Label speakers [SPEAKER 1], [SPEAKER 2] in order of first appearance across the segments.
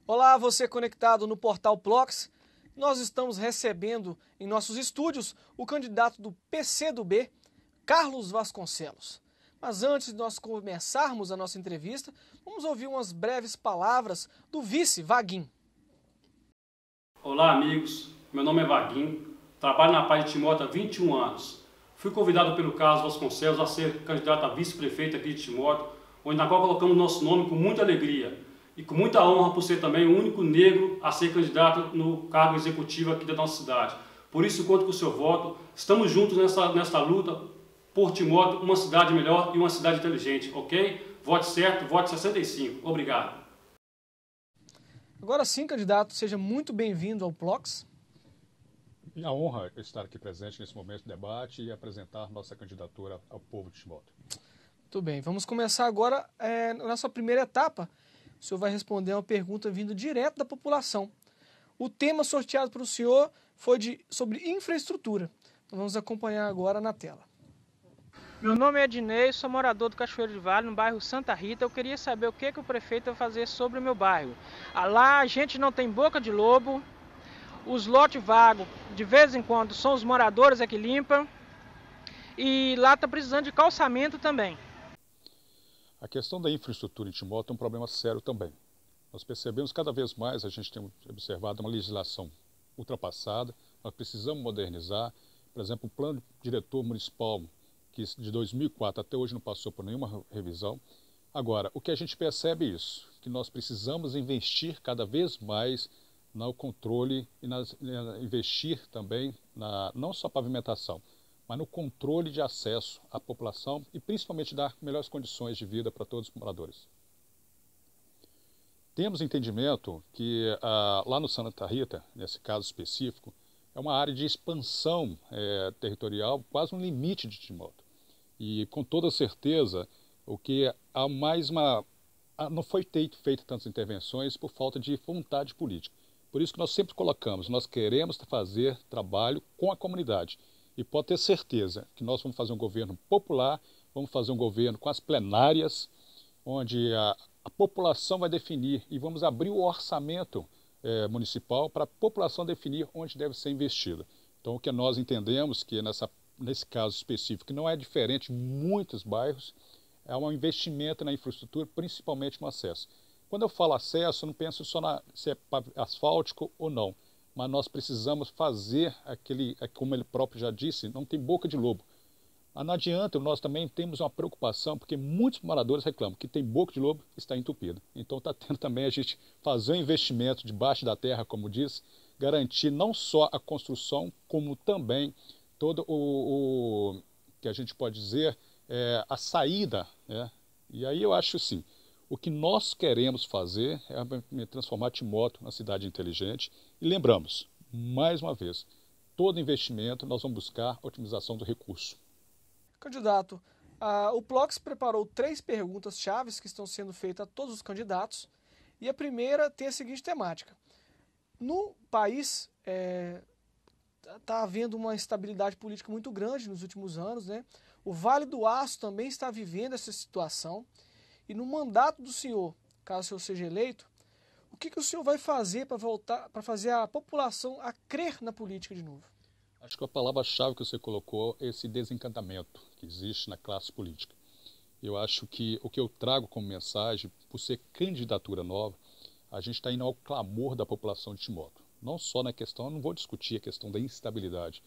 [SPEAKER 1] Olá, você conectado no Portal Plox. Nós estamos recebendo em nossos estúdios o candidato do PCdoB, Carlos Vasconcelos. Mas antes de nós começarmos a nossa entrevista, vamos ouvir umas breves palavras do vice Vaguinho.
[SPEAKER 2] Olá, amigos. Meu nome é Vaguinho, trabalho na Paz de Timóteo há 21 anos. Fui convidado pelo Carlos Vasconcelos a ser candidato a vice-prefeito aqui de Timóteo, onde na qual colocamos nosso nome com muita alegria e com muita honra por ser também o único negro a ser candidato no cargo executivo aqui da nossa cidade. Por isso, conto com o seu voto. Estamos juntos nessa luta por Timóteo, uma cidade melhor e uma cidade inteligente, ok? Vote certo, vote 65. Obrigado.
[SPEAKER 1] Agora sim, candidato, seja muito bem-vindo ao Plox.
[SPEAKER 3] É uma honra estar aqui presente nesse momento de debate e apresentar nossa candidatura ao povo de Timóteo.
[SPEAKER 1] Muito bem, vamos começar agora na nossa primeira etapa. O senhor vai responder uma pergunta vindo direto da população. O tema sorteado para o senhor foi sobre infraestrutura. Então vamos acompanhar agora na tela.
[SPEAKER 4] Meu nome é Ednei, sou morador do Cachoeiro de Vale, no bairro Santa Rita. Eu queria saber o que o prefeito vai fazer sobre o meu bairro. Lá a gente não tem boca de lobo, os lotes vagos, de vez em quando, são os moradores que limpam, e lá está precisando de calçamento também.
[SPEAKER 3] A questão da infraestrutura em Timóteo é um problema sério também. Nós percebemos cada vez mais, a gente tem observado uma legislação ultrapassada, nós precisamos modernizar. Por exemplo, o plano diretor municipal, que de 2004 até hoje não passou por nenhuma revisão. Agora, o que a gente percebe é isso, que nós precisamos investir cada vez mais no controle e investir também não só pavimentação, mas no controle de acesso à população e principalmente dar melhores condições de vida para todos os moradores. Temos entendimento que lá no Santa Rita, nesse caso específico, é uma área de expansão territorial, quase um limite de Timóteo. E com toda certeza, o que há mais não foi feito tantas intervenções por falta de vontade política. Por isso que nós sempre colocamos, nós queremos fazer trabalho com a comunidade. E pode ter certeza que nós vamos fazer um governo popular, vamos fazer um governo com as plenárias, onde a população vai definir e vamos abrir o orçamento municipal para a população definir onde deve ser investida. Então, o que nós entendemos que nesse caso específico, que não é diferente em muitos bairros, é um investimento na infraestrutura, principalmente no acesso. Quando eu falo acesso, eu não penso só se é asfáltico ou não, mas nós precisamos fazer como ele próprio já disse, não tem boca de lobo. Mas não adianta, nós também temos uma preocupação, porque muitos moradores reclamam que tem boca de lobo e está entupido. Então está tendo também a gente fazer um investimento debaixo da terra, como diz, garantir não só a construção, como também todo o que a gente pode dizer, a saída. E aí eu acho assim, o que nós queremos fazer é transformar Timóteo na cidade inteligente. E lembramos, mais uma vez, todo investimento nós vamos buscar a otimização do recurso.
[SPEAKER 1] Candidato, o Plox preparou 3 perguntas-chave que estão sendo feitas a todos os candidatos. E a primeira tem a seguinte temática. No país está havendo uma instabilidade política muito grande nos últimos anos, né? O Vale do Aço também está vivendo essa situação. E no mandato do senhor, caso o senhor seja eleito, o que o senhor vai fazer para fazer a população a crer na política de novo?
[SPEAKER 3] Acho que a palavra-chave que você colocou é esse desencantamento que existe na classe política. Eu acho que o que eu trago como mensagem, por ser candidatura nova, a gente está indo ao clamor da população de Timóteo. Não só na questão, eu não vou discutir a questão da instabilidade,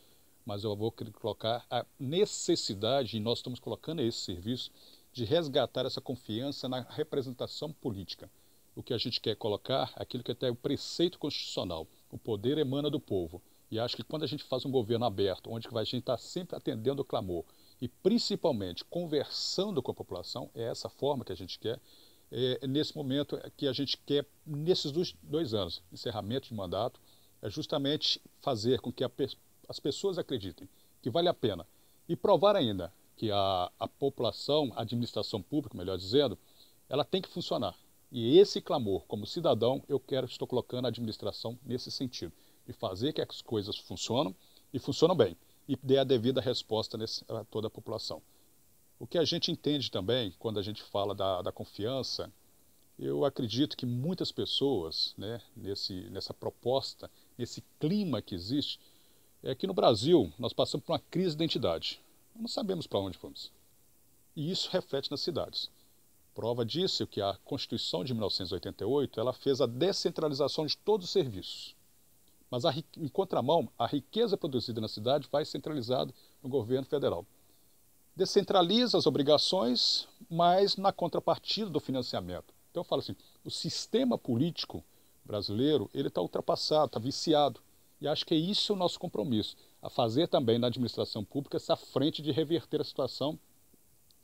[SPEAKER 3] mas eu vou colocar a necessidade, e nós estamos colocando esse serviço, de resgatar essa confiança na representação política. O que a gente quer colocar é aquilo que até é o preceito constitucional. O poder emana do povo. E acho que quando a gente faz um governo aberto, onde a gente está sempre atendendo o clamor e principalmente conversando com a população, é essa forma que a gente quer, nesse momento que a gente quer, nesses 2 anos, encerramento de mandato, é justamente fazer com que as pessoas acreditem que vale a pena e provar ainda que a população, a administração pública, melhor dizendo, ela tem que funcionar. E esse clamor, como cidadão, estou colocando a administração nesse sentido, de fazer que as coisas funcionem e funcionam bem, e dê a devida resposta a toda a população. O que a gente entende também, quando a gente fala da confiança, Eu acredito que muitas pessoas, né, nessa proposta, nesse clima que existe, é que no Brasil nós passamos por uma crise de identidade. Não sabemos para onde vamos. E isso reflete nas cidades. Prova disso é que a Constituição de 1988 ela fez a descentralização de todos os serviços. Mas, em contramão, a riqueza produzida na cidade vai centralizada no governo federal. Descentraliza as obrigações, mas na contrapartida do financiamento. Então eu falo assim, o sistema político brasileiro ele está ultrapassado, está viciado. E acho que é isso o nosso compromisso, a fazer também na administração pública essa frente de reverter a situação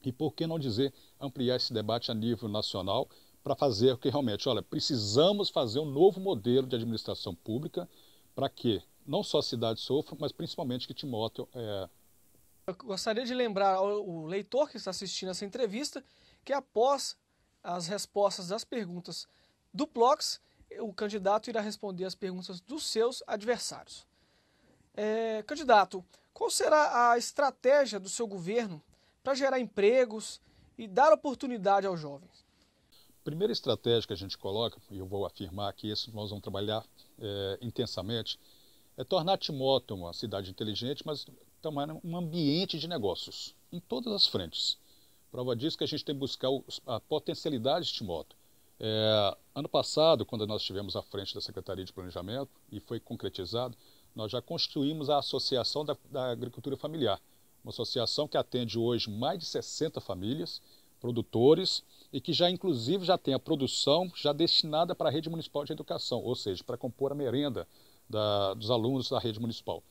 [SPEAKER 3] e, por que não dizer, ampliar esse debate a nível nacional para fazer o que realmente, olha, precisamos fazer um novo modelo de administração pública para que não só a cidade sofra, mas principalmente que Timóteo...
[SPEAKER 1] Eu gostaria de lembrar ao leitor que está assistindo essa entrevista que após as respostas das perguntas do Plox, o candidato irá responder as perguntas dos seus adversários. Candidato, qual será a estratégia do seu governo para gerar empregos e dar oportunidade aos jovens?
[SPEAKER 3] Primeira estratégia que a gente coloca, e eu vou afirmar que isso nós vamos trabalhar intensamente, é tornar Timóteo uma cidade inteligente, mas também um ambiente de negócios, em todas as frentes. Prova disso que a gente tem que buscar a potencialidade de Timóteo. Ano passado, quando nós estivemos à frente da Secretaria de Planejamento, e foi concretizado, nós já constituímos a Associação da Agricultura Familiar, uma associação que atende hoje mais de 60 famílias, produtores, e que já inclusive já tem a produção já destinada para a rede municipal de educação, ou seja, para compor a merenda dos alunos da rede municipal.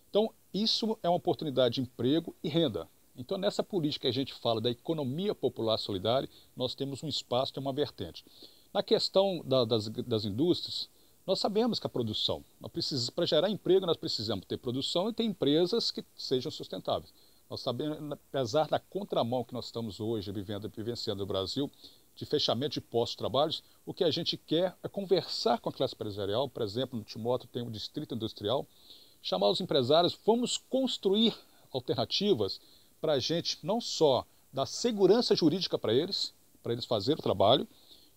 [SPEAKER 3] Então, isso é uma oportunidade de emprego e renda. Então, nessa política que a gente fala da economia popular solidária, nós temos um espaço, tem uma vertente. Na questão das indústrias, nós sabemos que a produção, para gerar emprego, nós precisamos ter produção e ter empresas que sejam sustentáveis. Nós sabemos, apesar da contramão que nós estamos hoje vivenciando no Brasil, de fechamento de postos de trabalho, o que a gente quer é conversar com a classe empresarial. Por exemplo, no Timóteo tem um distrito industrial, chamar os empresários, vamos construir alternativas para a gente não só dar segurança jurídica para eles fazerem o trabalho,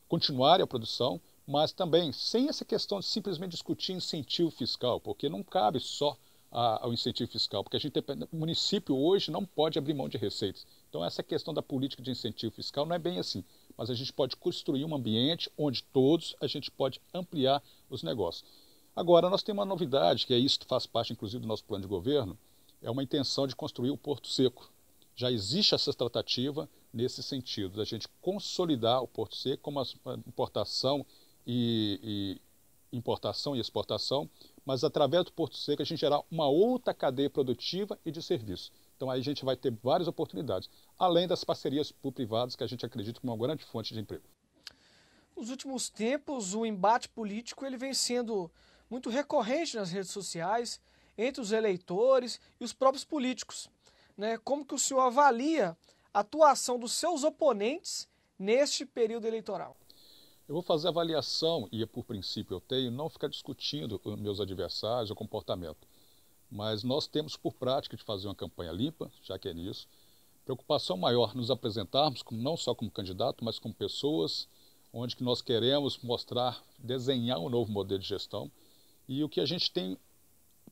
[SPEAKER 3] continuarem a produção, mas também sem essa questão de simplesmente discutir incentivo fiscal, porque não cabe só ao incentivo fiscal, porque o município hoje não pode abrir mão de receitas. Então essa questão da política de incentivo fiscal não é bem assim, mas a gente pode construir um ambiente onde todos a gente pode ampliar os negócios. Agora, nós temos uma novidade, que é isso que faz parte, inclusive, do nosso plano de governo, é uma intenção de construir o Porto Seco. Já existe essa tratativa nesse sentido, da gente consolidar o Porto Seco como a importação e exportação, mas através do Porto Seco a gente gerar uma outra cadeia produtiva e de serviço. Então aí a gente vai ter várias oportunidades, além das parcerias público-privadas que a gente acredita como uma grande fonte de emprego.
[SPEAKER 1] Nos últimos tempos, o embate político ele vem sendo muito recorrente nas redes sociais, entre os eleitores e os próprios políticos. Como que o senhor avalia a atuação dos seus oponentes neste período eleitoral?
[SPEAKER 3] Eu vou fazer avaliação, e por princípio eu tenho, não ficar discutindo com meus adversários o comportamento. Mas nós temos por prática de fazer uma campanha limpa, já que é nisso. Preocupação maior nos apresentarmos, não só como candidato, mas como pessoas, onde que nós queremos mostrar, desenhar um novo modelo de gestão. E o que a gente tem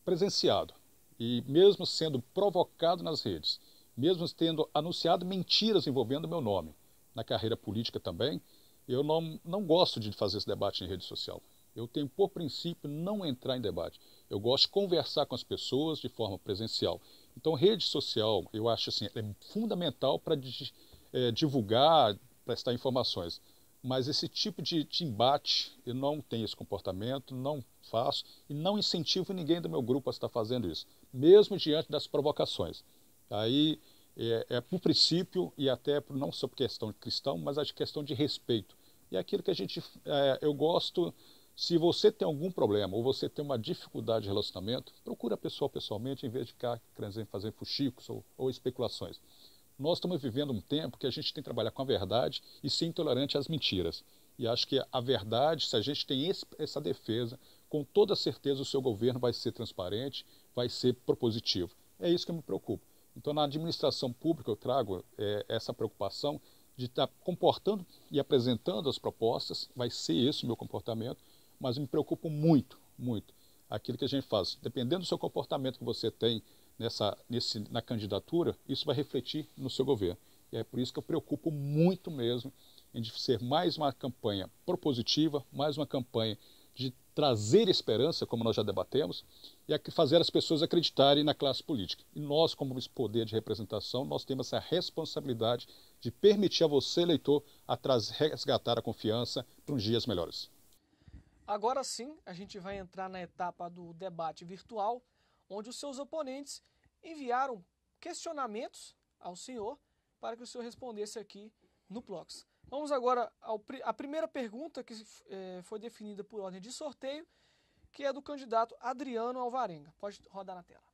[SPEAKER 3] presenciado, e mesmo sendo provocado nas redes, mesmo tendo anunciado mentiras envolvendo o meu nome, na carreira política também, eu não gosto de fazer esse debate em rede social. Eu tenho, por princípio, não entrar em debate. Eu gosto de conversar com as pessoas de forma presencial. Então, rede social, eu acho assim, é fundamental para divulgar, prestar informações. Mas esse tipo de embate, eu não tenho esse comportamento, não faço e não incentivo ninguém do meu grupo a estar fazendo isso, mesmo diante das provocações. Aí por princípio e até não só por questão de cristão, mas a questão de respeito. E é aquilo que eu gosto, se você tem algum problema ou você tem uma dificuldade de relacionamento, procura a pessoa pessoalmente em vez de ficar querendo fazer fuxicos ou especulações. Nós estamos vivendo um tempo que a gente tem que trabalhar com a verdade e ser intolerante às mentiras. E acho que a verdade, se a gente tem essa defesa, com toda certeza o seu governo vai ser transparente, vai ser propositivo. É isso que eu me preocupo. Então, na administração pública, eu trago essa preocupação de estar comportando e apresentando as propostas, vai ser esse o meu comportamento, mas me preocupa muito, muito, aquilo que a gente faz. Dependendo do seu comportamento que você tem na candidatura, isso vai refletir no seu governo. E é por isso que eu preocupo muito mesmo em ser mais uma campanha propositiva, mais uma campanha de trazer esperança, como nós já debatemos, e fazer as pessoas acreditarem na classe política. E nós, como esse poder de representação, nós temos essa responsabilidade de permitir a você, eleitor, resgatar a confiança para uns dias melhores.
[SPEAKER 1] Agora sim, a gente vai entrar na etapa do debate virtual, onde os seus oponentes enviaram questionamentos ao senhor para que o senhor respondesse aqui no Plox. Vamos agora à primeira pergunta, que foi definida por ordem de sorteio, que é do candidato Adriano Alvarenga. Pode rodar na tela.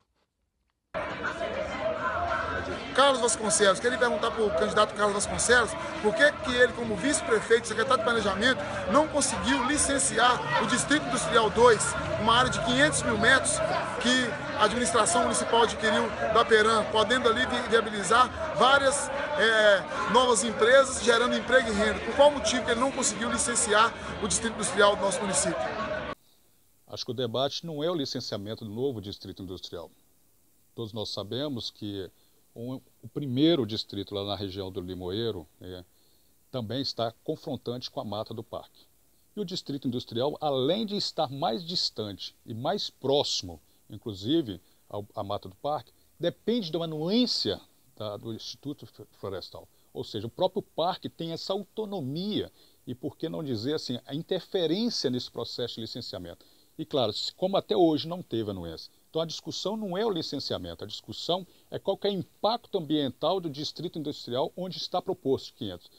[SPEAKER 5] Carlos Vasconcelos, queria perguntar para o candidato Carlos Vasconcelos por que ele, como vice-prefeito, secretário de Planejamento, não conseguiu licenciar o Distrito Industrial 2, uma área de 500 mil metros que a administração municipal adquiriu da Peram, podendo ali viabilizar várias novas empresas, gerando emprego e renda. Por qual motivo que ele não conseguiu licenciar o Distrito Industrial do nosso município?
[SPEAKER 3] Acho que o debate não é o licenciamento do novo Distrito Industrial. Todos nós sabemos que o primeiro distrito lá na região do Limoeiro também está confrontante com a mata do parque. E o distrito industrial, além de estar mais distante e mais próximo, inclusive, à mata do parque, depende de uma anuência do Instituto Florestal. Ou seja, o próprio parque tem essa autonomia e, por que não dizer assim, a interferência nesse processo de licenciamento. E claro, como até hoje não teve anuência. Então a discussão não é o licenciamento, a discussão é qual que é o impacto ambiental do distrito industrial onde está proposto 500.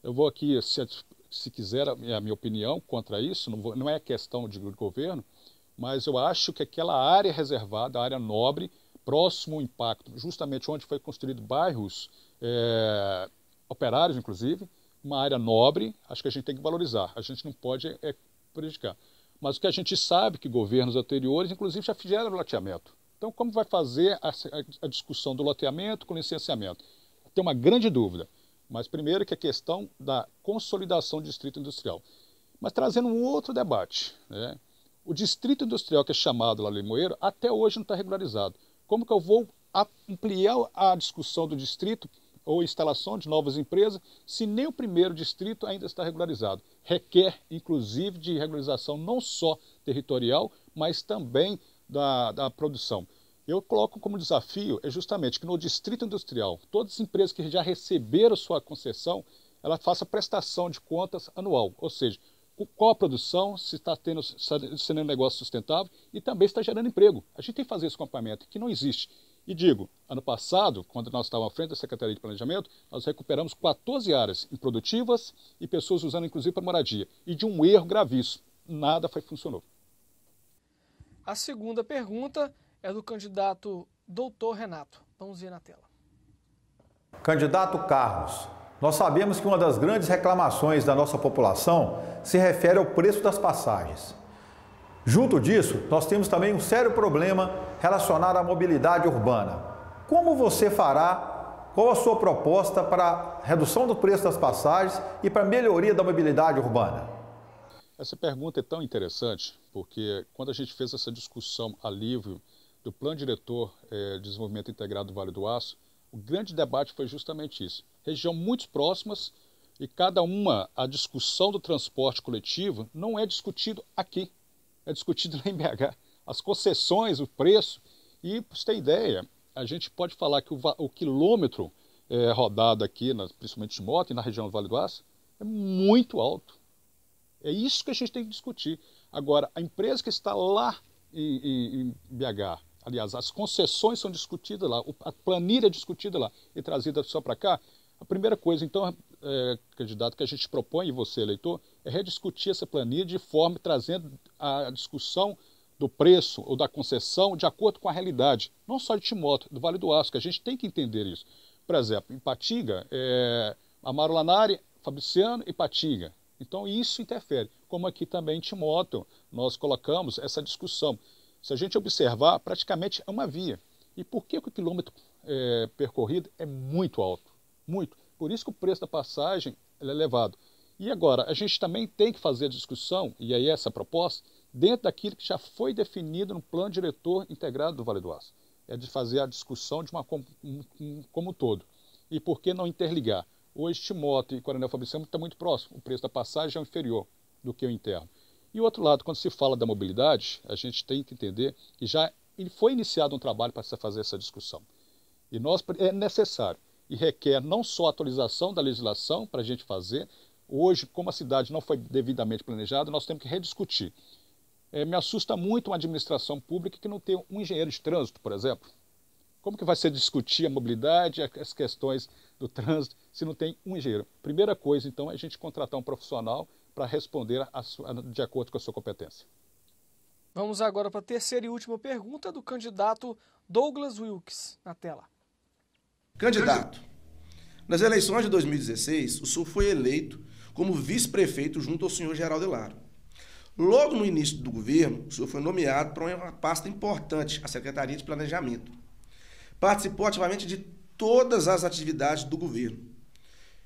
[SPEAKER 3] Eu vou aqui, se quiser a minha opinião contra isso, não é questão de governo, mas eu acho que aquela área reservada, a área nobre, próximo ao impacto, justamente onde foi construído bairros operários, inclusive, uma área nobre, acho que a gente tem que valorizar, a gente não pode prejudicar. Mas o que a gente sabe que governos anteriores, inclusive, já fizeram loteamento. Então, como vai fazer a discussão do loteamento com licenciamento? Tem uma grande dúvida. Mas, primeiro, que a questão da consolidação do distrito industrial. Mas trazendo um outro debate. O distrito industrial, que é chamado lá Limoeiro, até hoje não está regularizado. Como que eu vou ampliar a discussão do distrito ou instalação de novas empresas, se nem o primeiro distrito ainda está regularizado? Requer, inclusive, de regularização não só territorial, mas também da produção. Eu coloco como desafio justamente que no distrito industrial, todas as empresas que já receberam sua concessão, ela faça prestação de contas anual, ou seja, qual a produção, se está sendo um negócio sustentável e também está gerando emprego. A gente tem que fazer esse acompanhamento, que não existe. E digo, ano passado, quando nós estávamos à frente da Secretaria de Planejamento, nós recuperamos 14 áreas improdutivas e pessoas usando inclusive para moradia. E de um erro gravíssimo, nada funcionou.
[SPEAKER 1] A segunda pergunta é do candidato Dr. Renato. Vamos ver na tela.
[SPEAKER 6] Candidato Carlos, nós sabemos que uma das grandes reclamações da nossa população se refere ao preço das passagens. Junto disso, nós temos também um sério problema relacionado à mobilidade urbana. Como você fará, qual a sua proposta para a redução do preço das passagens e para a melhoria da mobilidade urbana?
[SPEAKER 3] Essa pergunta é tão interessante, porque quando a gente fez essa discussão a livre do Plano Diretor de Desenvolvimento Integrado do Vale do Aço, o grande debate foi justamente isso. Região muito próximas e cada uma, a discussão do transporte coletivo não é discutido aqui. É discutido lá em BH. As concessões, o preço. E, para você ter ideia, a gente pode falar que o quilômetro rodado aqui, principalmente de moto e na região do Vale do Aço, é muito alto. É isso que a gente tem que discutir. Agora, a empresa que está lá em BH, aliás, as concessões são discutidas lá, a planilha é discutida lá e trazida só para cá, a primeira coisa, então, candidato, que a gente propõe, e você, eleitor, é rediscutir essa planilha de forma trazendo a discussão do preço ou da concessão de acordo com a realidade, não só de Timóteo, do Vale do Aço, que a gente tem que entender isso. Por exemplo, em Patinga, Amaro Lanari, Fabriciano e Patinga. Então isso interfere. Como aqui também em Timóteo, nós colocamos essa discussão. Se a gente observar, praticamente é uma via. E por que o quilômetro percorrido é muito alto? Muito. Por isso que o preço da passagem ele é elevado. E agora, a gente também tem que fazer a discussão, e aí essa proposta, dentro daquilo que já foi definido no plano diretor integrado do Vale do Aço. É de fazer a discussão de como um todo. E por que não interligar? Hoje, Timóteo e Coronel Fabriciano estão muito próximos. O preço da passagem é inferior do que o interno. E o outro lado, quando se fala da mobilidade, a gente tem que entender que já foi iniciado um trabalho para se fazer essa discussão. E é necessário e requer não só a atualização da legislação para a gente fazer. Hoje, como a cidade não foi devidamente planejada, nós temos que rediscutir. Me assusta muito uma administração pública que não tem um engenheiro de trânsito, por exemplo. Como que vai ser discutir a mobilidade, as questões do trânsito, se não tem um engenheiro? Primeira coisa, então, é a gente contratar um profissional para responder de acordo com a sua competência.
[SPEAKER 1] Vamos agora para a terceira e última pergunta do candidato Douglas Wilkes, na tela.
[SPEAKER 7] Candidato, nas eleições de 2016, o senhor foi eleito como vice-prefeito junto ao senhor Geraldo Elaro. Logo no início do governo, o senhor foi nomeado para uma pasta importante, a Secretaria de Planejamento. Participou ativamente de todas as atividades do governo.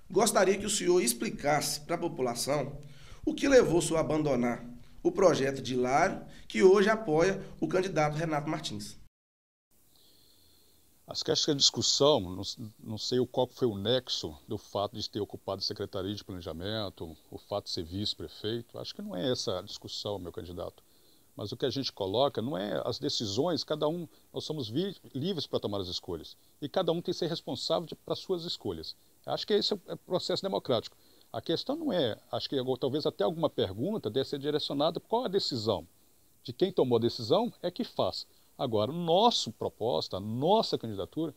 [SPEAKER 7] Gostaria que o senhor explicasse para a população o que levou o senhor a abandonar o projeto de Hilário, que hoje apoia o candidato Renato Martins.
[SPEAKER 3] Acho que a discussão, não sei qual foi o nexo do fato de ter ocupado a Secretaria de Planejamento, o fato de ser vice-prefeito, acho que não é essa a discussão, meu candidato. Mas o que a gente coloca não é as decisões, nós somos livres para tomar as escolhas. E cada um tem que ser responsável para as suas escolhas. Acho que esse é o processo democrático. A questão não é, acho que talvez até alguma pergunta deve ser direcionada qual a decisão. De quem tomou a decisão é que faz. Agora, nossa proposta, a nossa candidatura,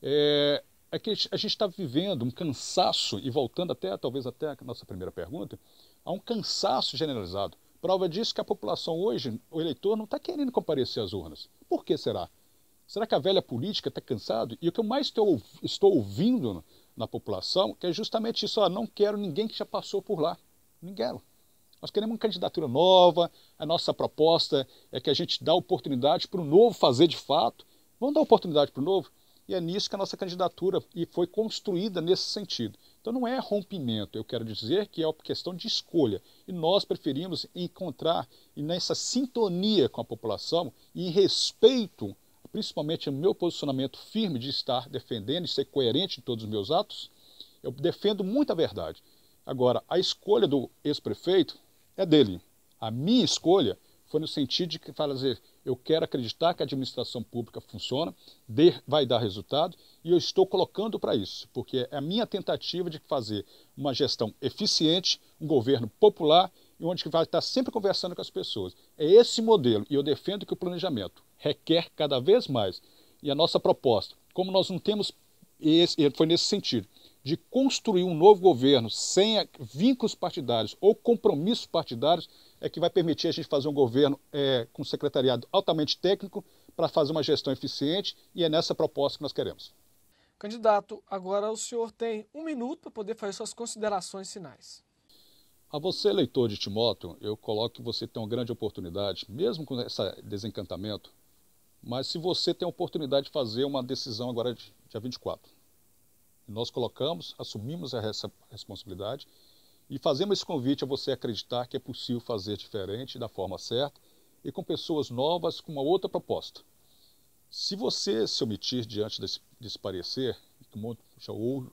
[SPEAKER 3] é que a gente está vivendo um cansaço, e voltando talvez até a nossa primeira pergunta, há um cansaço generalizado. Prova disso que a população hoje, o eleitor, não está querendo comparecer às urnas. Por que será? Será que a velha política está cansado? E o que eu mais estou ouvindo na população que é justamente isso, não quero ninguém que já passou por lá. Não quero. Nós queremos uma candidatura nova, a nossa proposta é que a gente dá oportunidade para o novo fazer de fato. Vamos dar oportunidade para o novo? E é nisso que a nossa candidatura foi construída nesse sentido. Então não é rompimento, eu quero dizer que é uma questão de escolha. E nós preferimos encontrar nessa sintonia com a população e em respeito, principalmente no meu posicionamento firme de estar defendendo e ser coerente em todos os meus atos, eu defendo muito a verdade. Agora, a escolha do ex-prefeito é dele. A minha escolha foi no sentido de fazer, eu quero acreditar que a administração pública funciona, vai dar resultado, e eu estou colocando para isso, porque é a minha tentativa de fazer uma gestão eficiente, um governo popular, e onde vai estar sempre conversando com as pessoas. É esse modelo, e eu defendo que o planejamento requer cada vez mais. E a nossa proposta, como nós não temos, foi nesse sentido, de construir um novo governo sem vínculos partidários ou compromissos partidários, é que vai permitir a gente fazer um governo com um secretariado altamente técnico para fazer uma gestão eficiente, e é nessa proposta que nós queremos.
[SPEAKER 1] Candidato, agora o senhor tem 1 minuto para poder fazer suas considerações finais.
[SPEAKER 3] A você, eleitor de Timóteo, eu coloco que você tem uma grande oportunidade, mesmo com esse desencantamento, mas se você tem a oportunidade de fazer uma decisão agora dia 24. Nós assumimos essa responsabilidade e fazemos esse convite a você acreditar que é possível fazer diferente, da forma certa e com pessoas novas, com uma outra proposta. Se você se omitir diante desse parecer, como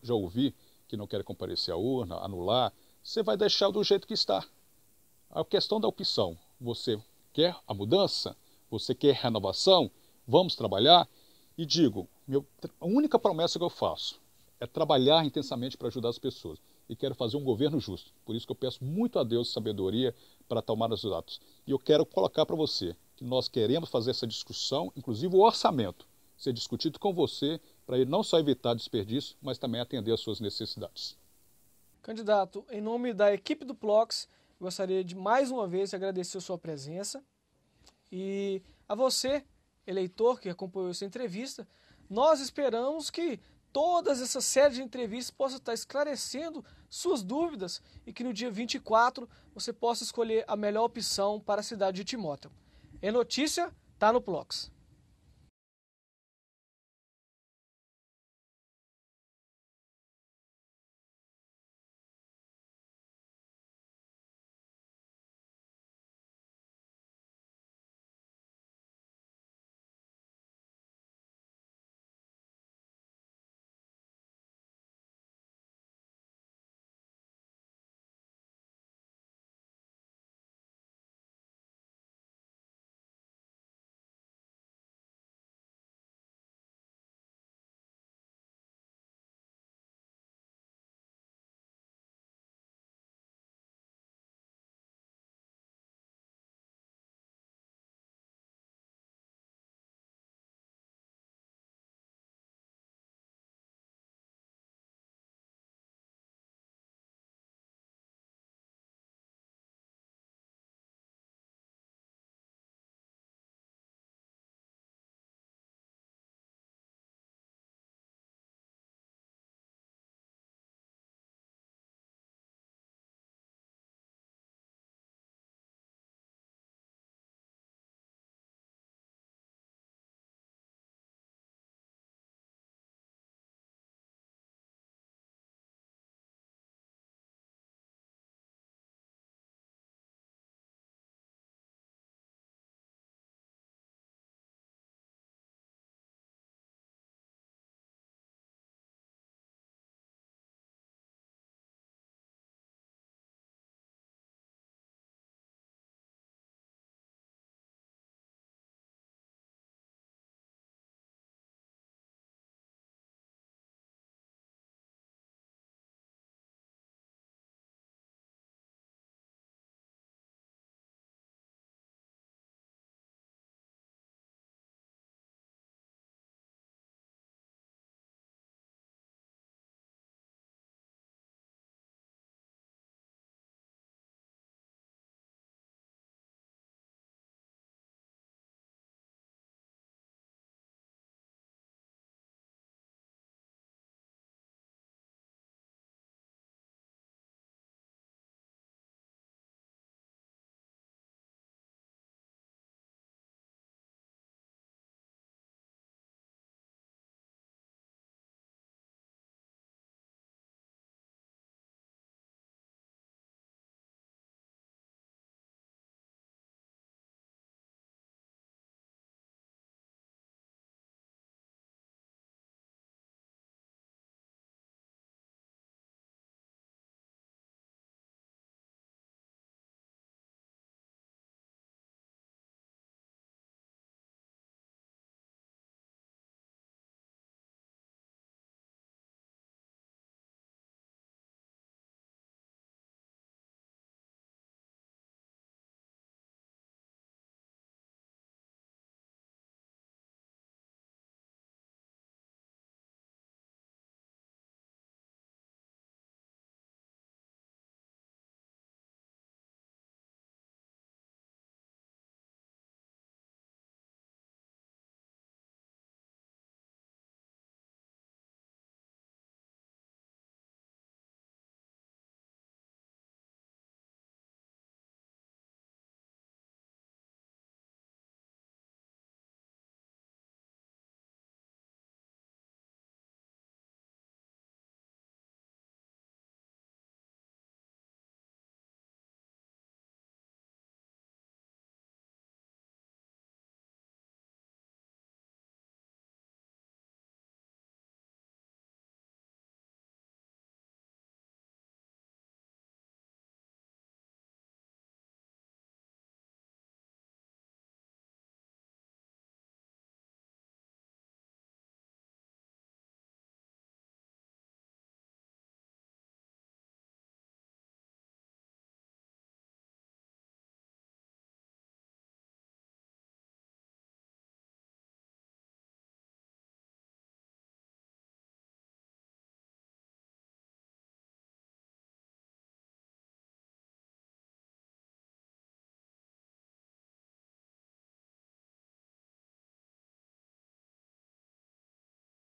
[SPEAKER 3] já ouvi que não quer comparecer à urna, anular, você vai deixar do jeito que está. A questão da opção, você quer a mudança? Você quer renovação? Vamos trabalhar? E digo, a única promessa que eu faço é trabalhar intensamente para ajudar as pessoas. E quero fazer um governo justo. Por isso que eu peço muito a Deus sabedoria para tomar os atos. E eu quero colocar para você que nós queremos fazer essa discussão, inclusive o orçamento, ser discutido com você, para ele não só evitar desperdício, mas também atender às suas necessidades.
[SPEAKER 1] Candidato, em nome da equipe do PLOCS, gostaria de mais uma vez agradecer a sua presença. E a você, eleitor que acompanhou essa entrevista, nós esperamos que todas essa série de entrevistas possa estar esclarecendo suas dúvidas e que no dia 24 você possa escolher a melhor opção para a cidade de Timóteo. É notícia, tá no PLOCS.